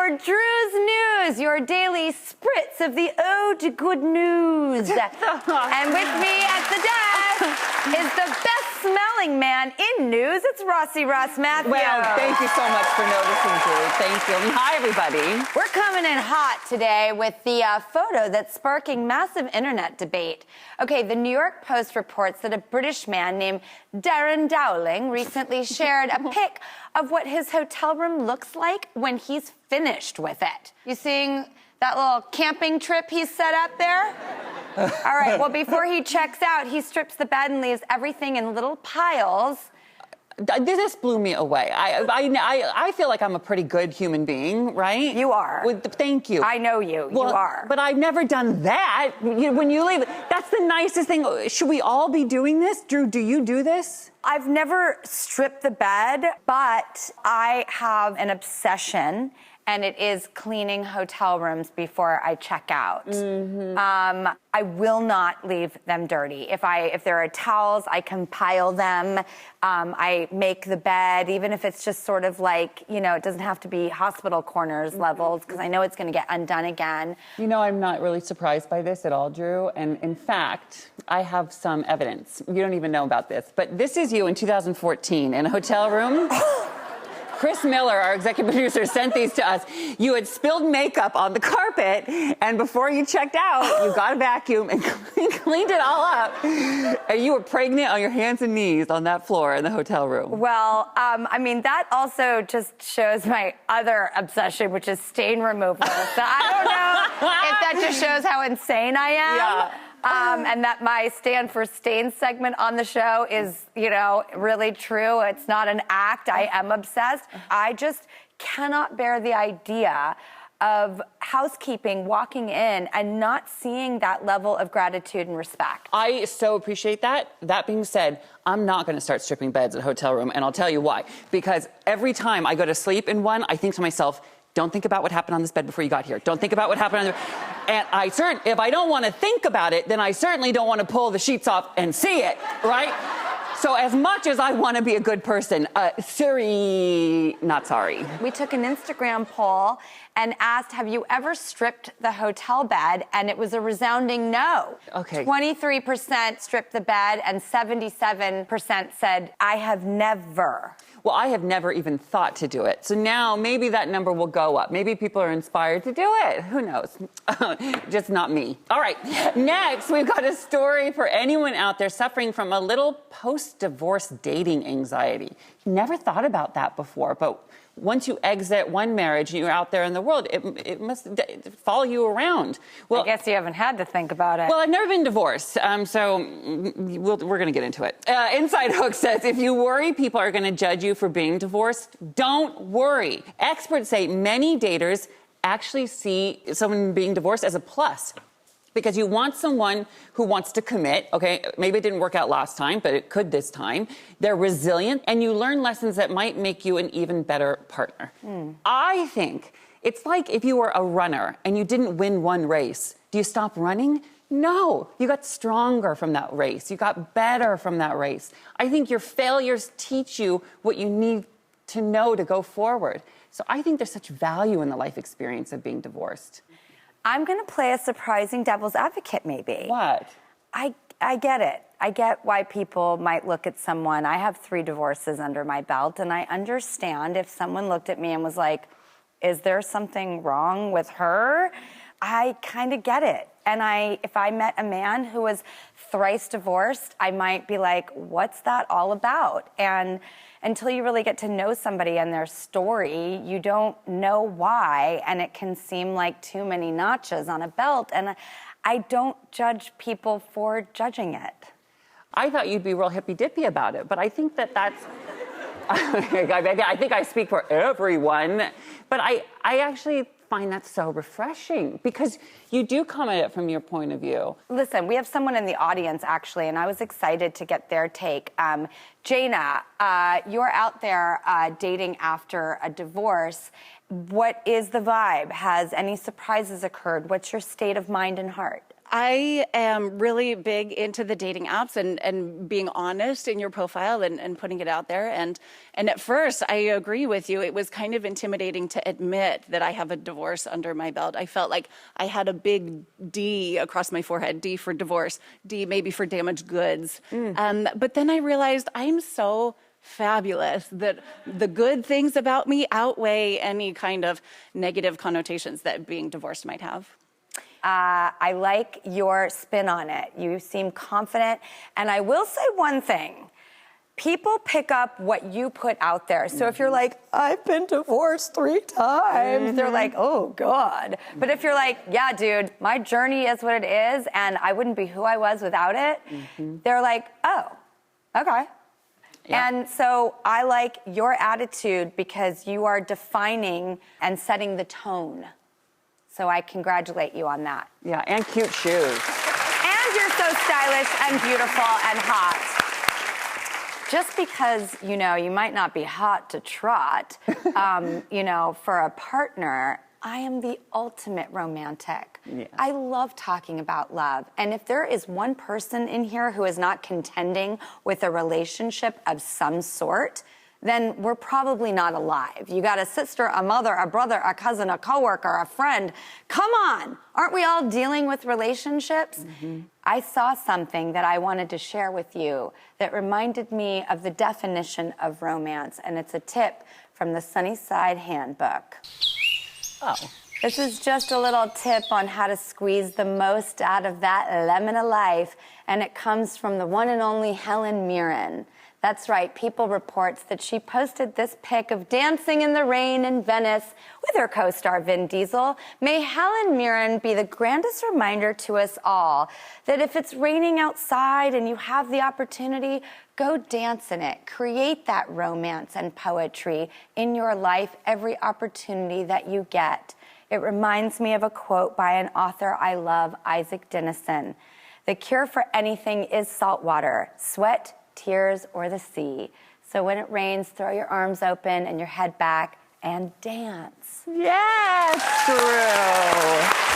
for Drew's News, your daily spritz of the ode to good news. And with me at the desk is the best-smelling man in news. It's Ross Mathews. Well, thank you so much for noticing, Drew. Thank you. And hi, everybody. We're coming in hot today with the photo that's sparking massive internet debate. Okay, the New York Post reports that a British man named Darren Dowling recently shared a pic of what his hotel room looks like when he's finished with it. You seeing that little camping trip he's set up there? All right, well, before he checks out, he strips the bed and leaves everything in little piles. This blew me away. I feel like I'm a pretty good human being, right? You are. Thank you. I know you. Well, you are. But I've never done that. When you leave, that's the nicest thing. Should we all be doing this? Drew, do you do this? I've never stripped the bed, but I have an obsession, and it is cleaning hotel rooms before I check out. Mm-hmm. I will not leave them dirty. If there are towels, I compile them. I make the bed, even if it's just sort of like, it doesn't have to be hospital corners levels, because I know it's going to get undone again. I'm not really surprised by this at all, Drew. And in fact, I have some evidence. You don't even know about this, but this is you in 2014 in a hotel room. Chris Miller, our executive producer, sent these to us. You had spilled makeup on the carpet, and before you checked out, you got a vacuum and cleaned it all up. And you were pregnant on your hands and knees on that floor in the hotel room. Well, that also just shows my other obsession, which is stain removal. So I don't know if that just shows how insane I am. Yeah. And that my Stand for Stain segment on the show is, really true. It's not an act. I am obsessed. I just cannot bear the idea of housekeeping walking in and not seeing that level of gratitude and respect. I so appreciate that. That being said, I'm not going to start stripping beds in a hotel room, and I'll tell you why. Because every time I go to sleep in one, I think to myself, don't think about what happened on this bed before you got here. Don't think about what happened on the... And if I don't want to think about it, then I certainly don't want to pull the sheets off and see it, right? So as much as I want to be a good person, not sorry. We took an Instagram poll and asked, have you ever stripped the hotel bed? And it was a resounding no. Okay. 23% stripped the bed and 77% said, I have never. Well, I have never even thought to do it. So now maybe that number will go up. Maybe people are inspired to do it. Who knows? Just not me. All right. Next, we've got a story for anyone out there suffering from a little post-divorce dating anxiety. Never thought about that before, but once you exit one marriage and you're out there in the world, it must follow you around. Well, I guess you haven't had to think about it. Well, I've never been divorced, so we're going to get into it. Inside Hook says, if you worry people are going to judge you for being divorced, don't worry. Experts say many daters actually see someone being divorced as a plus. Because you want someone who wants to commit, okay? Maybe it didn't work out last time, but it could this time. They're resilient, and you learn lessons that might make you an even better partner. I think it's like if you were a runner and you didn't win one race. Do you stop running? No, you got stronger from that race. You got better from that race. I think your failures teach you what you need to know to go forward. So I think there's such value in the life experience of being divorced. I'm going to play a surprising devil's advocate, maybe. What? I get it. I get why people might look at someone. I have 3 divorces under my belt, and I understand if someone looked at me and was like, is there something wrong with her? I kind of get it. And if I met a man who was thrice divorced, I might be like, what's that all about? And until you really get to know somebody and their story, you don't know why, and it can seem like too many notches on a belt. And I don't judge people for judging it. I thought you'd be real hippy-dippy about it, but I think that's... I think I speak for everyone, but I actually find that so refreshing because you do come at it from your point of view. Listen, we have someone in the audience, actually, and I was excited to get their take. Jaina, you're out there dating after a divorce. What is the vibe? Has any surprises occurred? What's your state of mind and heart? I am really big into the dating apps and being honest in your profile and putting it out there. And at first, I agree with you. It was kind of intimidating to admit that I have a divorce under my belt. I felt like I had a big D across my forehead, D for divorce, D maybe for damaged goods. But then I realized I'm so fabulous that the good things about me outweigh any kind of negative connotations that being divorced might have. I like your spin on it. You seem confident. And I will say one thing. People pick up what you put out there. So if you're like, I've been divorced 3 times, they're like, oh, God. But if you're like, yeah, dude, my journey is what it is, and I wouldn't be who I was without it, they're like, oh, okay. Yeah. And so I like your attitude because you are defining and setting the tone. So I congratulate you on that. Yeah, and cute shoes. And you're so stylish and beautiful and hot. Just because, you know, you might not be hot to trot, you know, for a partner, I am the ultimate romantic. Yeah. I love talking about love. And if there is one person in here who is not contending with a relationship of some sort, then we're probably not alive. You got a sister, a mother, a brother, a cousin, a coworker, a friend. Come on, aren't we all dealing with relationships? I saw something that I wanted to share with you that reminded me of the definition of romance, and it's a tip from the Sunnyside Handbook. Oh. This is just a little tip on how to squeeze the most out of that lemon of life, and it comes from the one and only Helen Mirren. That's right, People reports that she posted this pic of dancing in the rain in Venice with her co-star Vin Diesel. May Helen Mirren be the grandest reminder to us all that if it's raining outside and you have the opportunity, go dance in it. Create that romance and poetry in your life every opportunity that you get. It reminds me of a quote by an author I love, Isaac Dinesen. The cure for anything is salt water, sweat, tears, or the sea. So when it rains, throw your arms open and your head back and dance. Yes, Drew.